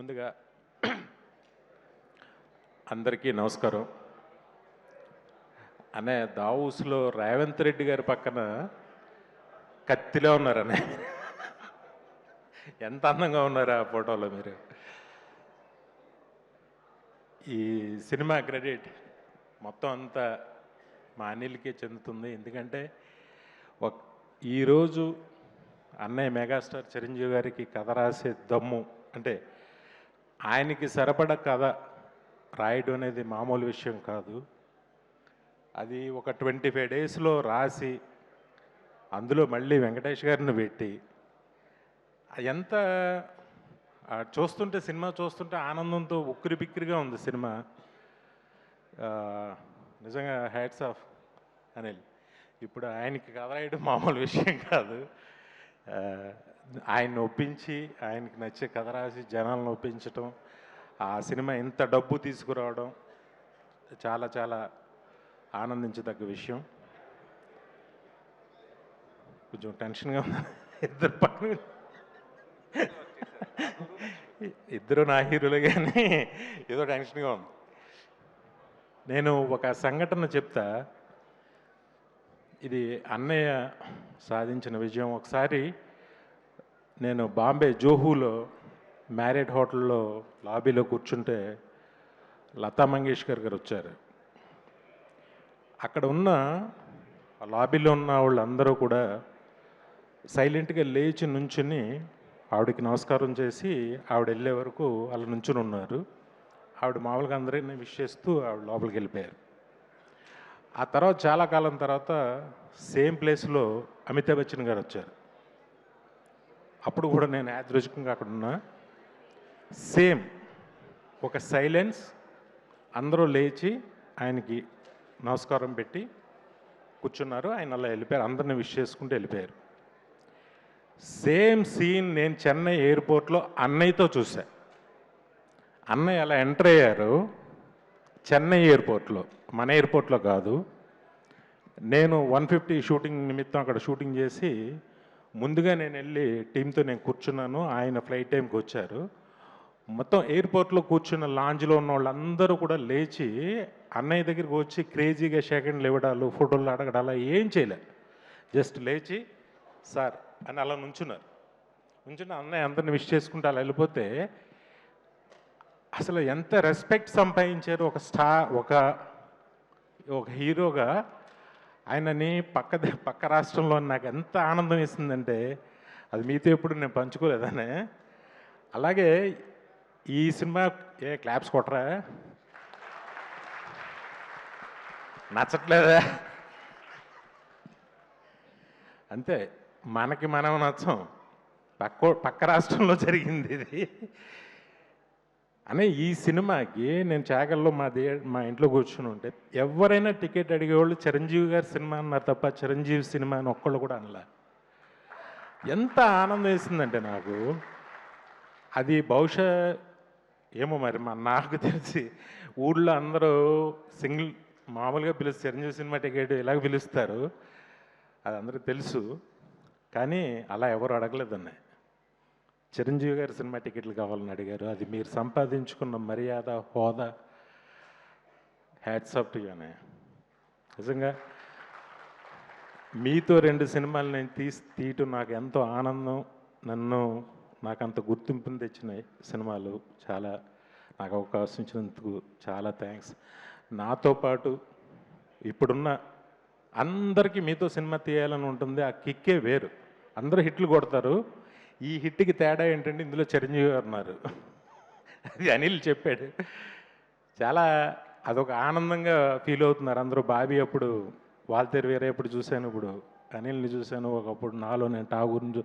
ముందుగా అందరికీ నమస్కారం. అనే దావూస్లో రేవంత్ రెడ్డి గారి పక్కన కత్తిలో ఉన్నారనే. ఎంత అందంగా ఉన్నారు ఆ ఫోటోలో మీరు. ఈ సినిమా క్రెడిట్ మొత్తం అంతా మా అనిల్కే చెందుతుంది. ఎందుకంటే ఈరోజు అన్నయ్య మెగాస్టార్ చిరంజీవి గారికి కథ రాసే దమ్ము అంటే ఆయనకి సరిపడ కథ రాయడం అనేది మామూలు విషయం కాదు. అది ఒక 25 డేస్లో రాసి అందులో మళ్ళీ వెంకటేష్ గారిని పెట్టి ఎంత చూస్తుంటే సినిమా చూస్తుంటే ఆనందంతో ఉక్కిరి బిక్కిరిగా ఉంది సినిమా. నిజంగా హ్యాట్స్ ఆఫ్ అనిల్. ఇప్పుడు ఆయనకి కథ రాయడం మామూలు విషయం కాదు. ఆయన్ని ఒప్పించి ఆయనకి నచ్చే కథ రాసి జనాలను ఒప్పించటం, ఆ సినిమా ఇంత డబ్బు తీసుకురావడం చాలా చాలా ఆనందించదగ్గ విషయం. కొంచెం టెన్షన్గా ఉంది. ఇద్దరు పక్కన ఇద్దరు నా హీరోలు, కానీ ఏదో టెన్షన్గా ఉంది. నేను ఒక సంఘటన చెప్తా. ఇది అన్నయ్య సాధించిన విజయం. ఒకసారి నేను బాంబే జోహూలో మ్యారేట్ హోటల్లో లాబీలో కూర్చుంటే లతా మంగేష్కర్ గారు వచ్చారు. అక్కడ ఉన్న లాబీలో ఉన్న వాళ్ళందరూ కూడా సైలెంట్గా లేచి నుంచుని ఆవిడకి నమస్కారం చేసి ఆవిడ వెళ్ళే వరకు అలా నుంచుని ఉన్నారు. ఆవిడ మామూలుగా అందరినీ విష్ చేస్తూ ఆవిడ లోపలికి వెళ్ళిపోయారు. ఆ తర్వాత చాలా కాలం తర్వాత సేమ్ ప్లేస్లో అమితాబ్ బచ్చన్ గారు వచ్చారు. అప్పుడు కూడా నేను యాదృచ్ఛికంగా అక్కడ ఉన్నా. సేమ్ ఒక సైలెన్స్, అందరూ లేచి ఆయనకి నమస్కారం పెట్టి కూర్చున్నారు. ఆయన అలా వెళ్ళిపోయారు, అందరిని విష్ చేసుకుంటూ వెళ్ళిపోయారు. సేమ్ సీన్ నేను చెన్నై ఎయిర్పోర్ట్లో అన్నయ్యతో చూసా. అన్నయ్య అలా ఎంటర్ అయ్యారు చెన్నై ఎయిర్పోర్ట్లో, మన ఎయిర్పోర్ట్లో కాదు. నేను 150 షూటింగ్ నిమిత్తం అక్కడ షూటింగ్ చేసి ముందుగా నేను వెళ్ళి టీంతో నేను కూర్చున్నాను. ఆయన ఫ్లైట్ టైంకి వచ్చారు. మొత్తం ఎయిర్పోర్ట్లో కూర్చున్న లాంజ్లో ఉన్న వాళ్ళందరూ కూడా లేచి అన్నయ్య దగ్గరికి వచ్చి క్రేజీగా సెకండ్లు ఇవ్వడాలు, ఫోటోలు అడగడాలు ఏం చేయలే. జస్ట్ లేచి సార్ అని అలా నుంచున్నారు. నుంచున్న అన్నయ్య అందరిని విష్ చేసుకుంటూ అలా వెళ్ళిపోతే అసలు ఎంత రెస్పెక్ట్ సంపాదించారు. ఒక హీరోగా ఆయనని పక్క రాష్ట్రంలో నాకు ఎంత ఆనందం ఇస్తుందంటే అది మీతో ఎప్పుడు నేను పంచుకోలేదనే. అలాగే ఈ సినిమా క్లాప్స్ కొట్టరా, నచ్చట్లేదా? అంతే, మనకి మనం నచ్చం. పక్క రాష్ట్రంలో జరిగింది ఇది అనే. ఈ సినిమాకి నేను చాగల్లో మా ఇంట్లో కూర్చుని ఉంటే ఎవరైనా టికెట్ అడిగేవాళ్ళు చిరంజీవి గారి సినిమా అన్నారు తప్ప చిరంజీవి సినిమా అని ఒక్కళ్ళు కూడా అనలా. ఎంత ఆనందం వేసిందంటే నాకు. అది బహుశా ఏమో మరి నాకు తెలిసి ఊళ్ళో అందరూ సింగిల్ మామూలుగా పిలుస్తారు, చిరంజీవి సినిమా టికెట్ ఇలాగ పిలుస్తారు, అది అందరికీ తెలుసు. కానీ అలా ఎవరు అడగలేదన్న. చిరంజీవి గారి సినిమా టికెట్లు కావాలని అడిగారు. అది మీరు సంపాదించుకున్న మర్యాద, హోదా. హ్యాట్స్ ఆఫ్ టు యు అన్నయ్య. నిజంగా మీతో 2 సినిమాలు నేను తీయటం నాకు ఎంతో ఆనందం. నాకు అంత గుర్తింపుని తెచ్చిన సినిమాలు. చాలా నాకు అవకాశం ఇచ్చినందుకు చాలా థ్యాంక్స్. నాతో పాటు ఇప్పుడున్న అందరికీ మీతో సినిమా తీయాలని ఉంటుంది. ఆ కిక్కే వేరు. అందరూ హిట్లు కొడతారు. ఈ హిట్కి తేడా ఏంటంటే ఇందులో చిరంజీవి గారు ఉన్నారు. అది అనిల్ చెప్పాడు. చాలా అదొక ఆనందంగా ఫీల్ అవుతున్నారు అందరూ. బాబీ అప్పుడు వాల్తేరు వేరే ఎప్పుడు చూశాను, ఇప్పుడు అనిల్ని చూశాను. ఒకప్పుడు నాలో నేను ఠాగూర్ని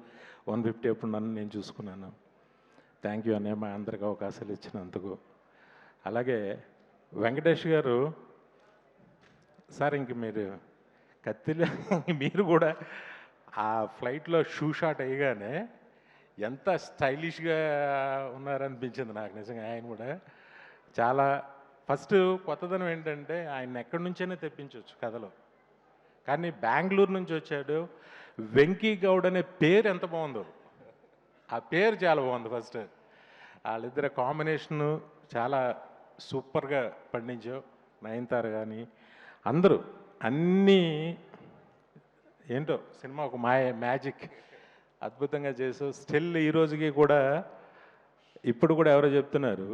150 ఎప్పుడు నన్ను నేను చూసుకున్నాను. థ్యాంక్ యూ అన్నయ్య మా అందరికి అవకాశాలు ఇచ్చినందుకు. అలాగే వెంకటేష్ గారు సార్, ఇంక మీరు కత్తిలో మీరు కూడా ఆ ఫ్లైట్లో షూ షాట్ అయ్యగానే ఎంత స్టైలిష్గా ఉన్నారనిపించింది నాకు నిజంగా. ఆయన కూడా చాలా ఫస్ట్ కొత్తదనం ఏంటంటే ఆయన ఎక్కడి నుంచైనా తెప్పించవచ్చు కథలో. కానీ బెంగళూరు నుంచి వచ్చాడు. వెంకీ గౌడ్ అనే పేరు ఎంత బాగుందో. ఆ పేరు చాలా బాగుంది ఫస్ట్. వాళ్ళిద్దరి కాంబినేషను చాలా సూపర్గా పండించావు. నయనతార కానీ అందరూ అన్నీ ఏంటో సినిమా ఒక మ్యాజిక్ అద్భుతంగా చేసావు. స్టిల్ ఈ రోజుకి కూడా ఇప్పుడు కూడా ఎవరో చెప్తున్నారు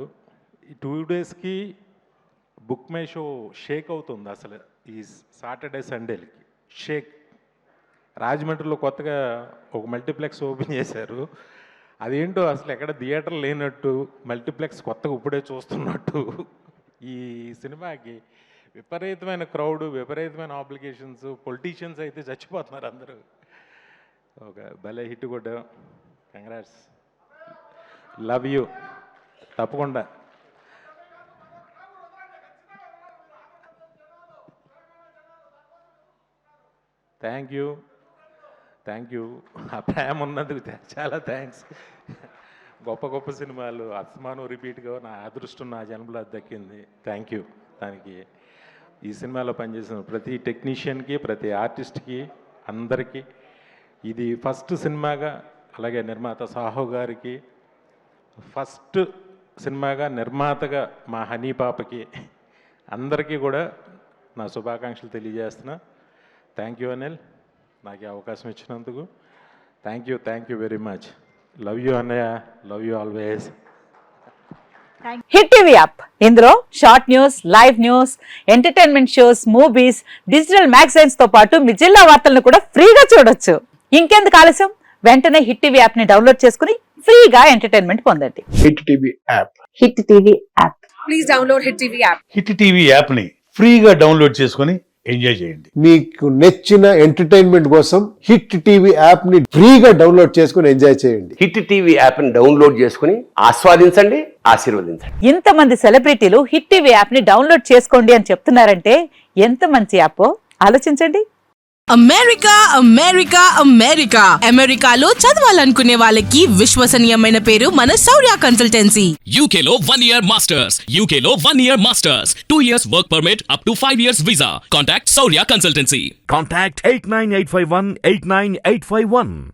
ఈ 2 డేస్కి బుక్ మై షో షేక్ అవుతుంది అసలు. ఈ సాటర్డే సండేలకి షేక్. రాజమండ్రిలో కొత్తగా ఒక మల్టీప్లెక్స్ ఓపెన్ చేశారు. అదేంటో అసలు ఎక్కడ థియేటర్ లేనట్టు, మల్టీప్లెక్స్ కొత్తగా ఇప్పుడే చూస్తున్నట్టు. ఈ సినిమాకి విపరీతమైన క్రౌడ్, విపరీతమైన ఆబ్లిగేషన్స్, పొలిటీషియన్స్ అయితే చచ్చిపోతున్నారు అందరూ. ఒక భలే హిట్ కూడా. Congrats, love you. తప్పకుండా థ్యాంక్ యూ. ఆ ప్రేమ ఉన్నందుకు చాలా థ్యాంక్స్. గొప్ప గొప్ప సినిమాలు అస్మాను రిపీట్గా నా అదృష్టం నా జన్మలో దక్కింది. Thank you. దానికి ఈ సినిమాలో పనిచేసిన ప్రతి టెక్నీషియన్కి, ప్రతి ఆర్టిస్ట్కి, అందరికీ ఇది ఫస్ట్ సినిమాగా, అలాగే నిర్మాత సాహో గారికి ఫస్ట్ సినిమాగా, నిర్మాతగా మా హనీ పాపకి అందరికీ కూడా నా శుభాకాంక్షలు తెలియజేస్తున్నా. థ్యాంక్ యూ అనిల్, నాకు ఈ అవకాశం ఇచ్చినందుకు. Thank you very much. Love you అన్నయ్య, love you always. Hit TV app, ఇందులో short news, live news, entertainment shows, movies, digital magazines తో పాటు మీ జిల్లా వార్తలను కూడా ఫ్రీగా చూడొచ్చు. ఇంకెందుకు ఆలస్యం, వెంటనే హిట్ టీవీ యాప్ ని డౌన్లోడ్ చేసుకుని ఫ్రీగా ఎంటర్టైన్మెంట్ పొందండి. Hit TV app. Hit TV app, please download hit TV app. Hit TV app ని ఫ్రీగా డౌన్లోడ్ చేసుకుని ఎంజాయ్ చేయండి. మీకు నచ్చిన ఎంటర్టైన్మెంట్ కోసం హిట్ టీవీ యాప్ ని ఫ్రీగా డౌన్లోడ్ చేసుకుని ఎంజాయ్ చేయండి. హిట్ టీవీ యాప్ ని డౌన్లోడ్ చేసుకుని ఆస్వాదించండి, ఆశీర్వదించండి. ఇంతమంది సెలబ్రిటీలు హిట్ టీవీ యాప్ ని డౌన్లోడ్ చేసుకోండి అని చెప్తున్నారంటే ఎంత మంచి యాప్ ఆలోచించండి. అమెరికాలో చదవాలనుకునే వాళ్ళకి విశ్వసనీయమైన పేరు మన శౌర్య కన్సల్టెన్సీ. UK లో 1 year masters, UK లో 1 year masters, 2 years work permit up to 5 years visa. Contact Saurya Consultancy. Contact 89851 89851.